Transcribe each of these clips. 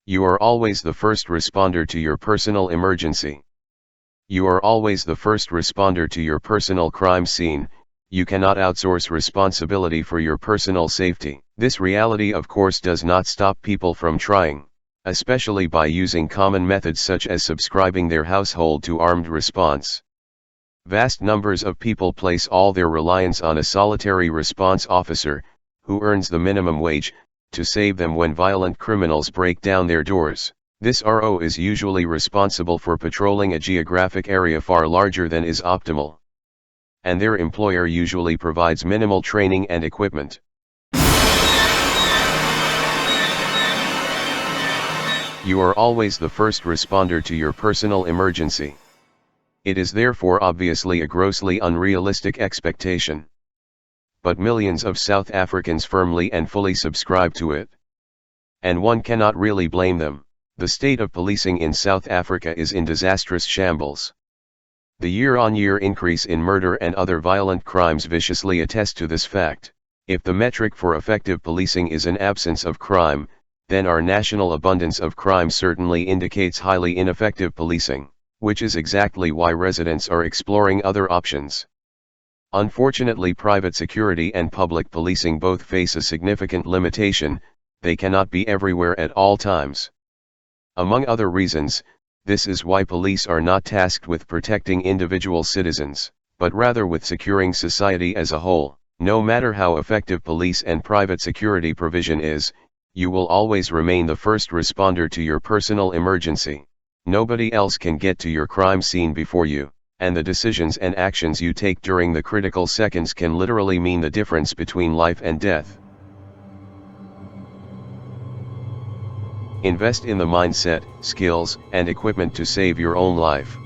You are always the first responder to your personal emergency. You are always the first responder to your personal crime scene. You cannot outsource responsibility for your personal safety. This reality of course does not stop people from trying, especially by using common methods such as subscribing their household to armed response. Vast numbers of people place all their reliance on a solitary response officer, who earns the minimum wage, to save them when violent criminals break down their doors. This RO is usually responsible for patrolling a geographic area far larger than is optimal, and their employer usually provides minimal training and equipment. You are always the first responder to your personal emergency. It is therefore obviously a grossly unrealistic expectation. But millions of South Africans firmly and fully subscribe to it. And one cannot really blame them. The state of policing in South Africa is in disastrous shambles. The year-on-year increase in murder and other violent crimes viciously attest to this fact. If the metric for effective policing is an absence of crime, then our national abundance of crime certainly indicates highly ineffective policing, which is exactly why residents are exploring other options. Unfortunately, private security and public policing both face a significant limitation: they cannot be everywhere at all times. Among other reasons, this is why police are not tasked with protecting individual citizens, but rather with securing society as a whole. No matter how effective police and private security provision is, you will always remain the first responder to your personal emergency. Nobody else can get to your crime scene before you, and the decisions and actions you take during the critical seconds can literally mean the difference between life and death. Invest in the mindset, skills, and equipment to save your own life.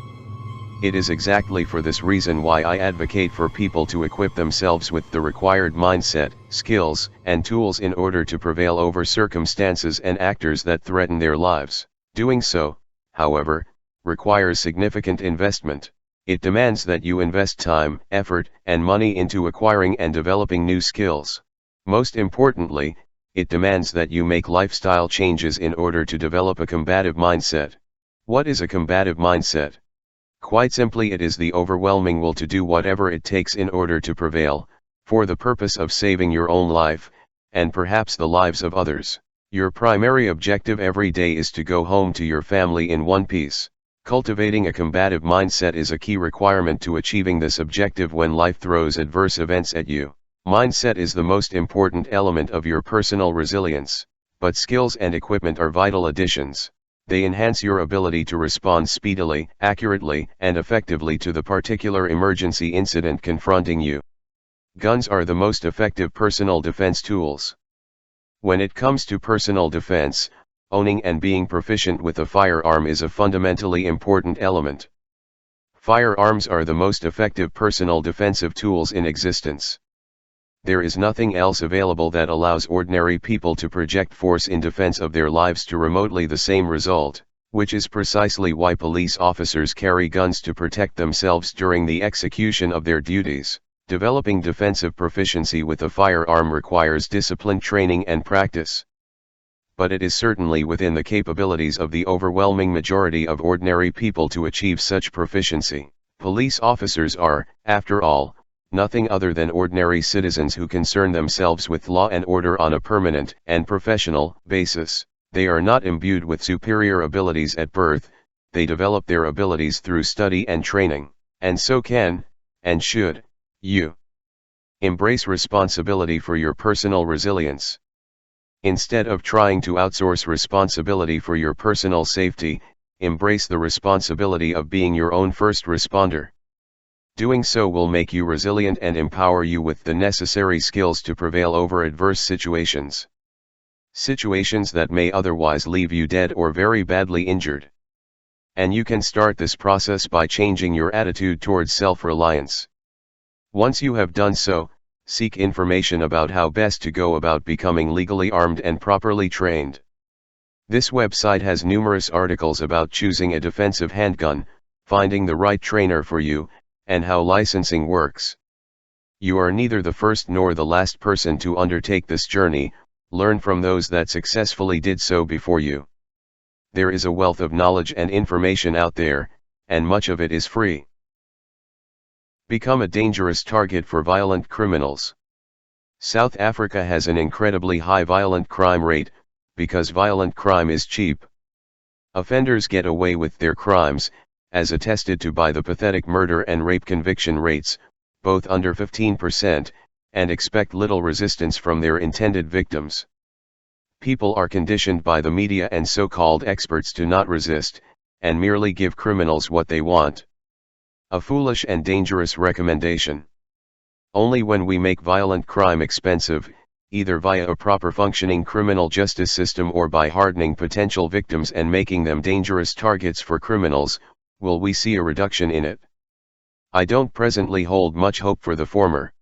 It is exactly for this reason why I advocate for people to equip themselves with the required mindset, skills, and tools in order to prevail over circumstances and actors that threaten their lives. Doing so, however, requires significant investment. It demands that you invest time, effort, and money into acquiring and developing new skills. Most importantly, it demands that you make lifestyle changes in order to develop a combative mindset. What is a combative mindset? Quite simply, it is the overwhelming will to do whatever it takes in order to prevail, for the purpose of saving your own life, and perhaps the lives of others. Your primary objective every day is to go home to your family in one piece. Cultivating a combative mindset is a key requirement to achieving this objective when life throws adverse events at you. Mindset is the most important element of your personal resilience, but skills and equipment are vital additions. They enhance your ability to respond speedily, accurately, and effectively to the particular emergency incident confronting you. Guns are the most effective personal defense tools. When it comes to personal defense, owning and being proficient with a firearm is a fundamentally important element. Firearms are the most effective personal defensive tools in existence. There is nothing else available that allows ordinary people to project force in defense of their lives to remotely the same result, which is precisely why police officers carry guns to protect themselves during the execution of their duties. Developing defensive proficiency with a firearm requires disciplined training and practice. But it is certainly within the capabilities of the overwhelming majority of ordinary people to achieve such proficiency. Police officers are, after all, nothing other than ordinary citizens who concern themselves with law and order on a permanent and professional basis. They are not imbued with superior abilities at birth, they develop their abilities through study and training, and so can, and should, you. Embrace responsibility for your personal resilience. Instead of trying to outsource responsibility for your personal safety, embrace the responsibility of being your own first responder. Doing so will make you resilient and empower you with the necessary skills to prevail over adverse situations. Situations that may otherwise leave you dead or very badly injured. And you can start this process by changing your attitude towards self-reliance. Once you have done so, seek information about how best to go about becoming legally armed and properly trained. This website has numerous articles about choosing a defensive handgun, finding the right trainer for you, and how licensing works. You are neither the first nor the last person to undertake this journey. Learn from those that successfully did so before you. there is a wealth of knowledge and information out there, and much of it is free. Become a dangerous target for violent criminals. South Africa has an incredibly high violent crime rate, because violent crime is cheap. Offenders get away with their crimes, as attested to by the pathetic murder and rape conviction rates, both under 15%, and expect little resistance from their intended victims. People are conditioned by the media and so-called experts to not resist, and merely give criminals what they want. A foolish and dangerous recommendation. Only when we make violent crime expensive, either via a proper functioning criminal justice system or by hardening potential victims and making them dangerous targets for criminals, will we see a reduction in it. I don't presently hold much hope for the former.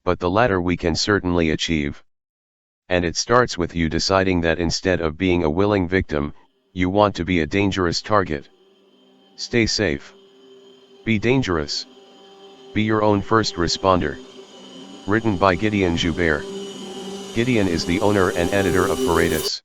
But the latter we can certainly achieve. And it starts with you deciding that instead of being a willing victim, you want to be a dangerous target. Stay safe. Be dangerous. Be your own first responder. Written by Gideon Joubert. Gideon is the owner and editor of Paratus.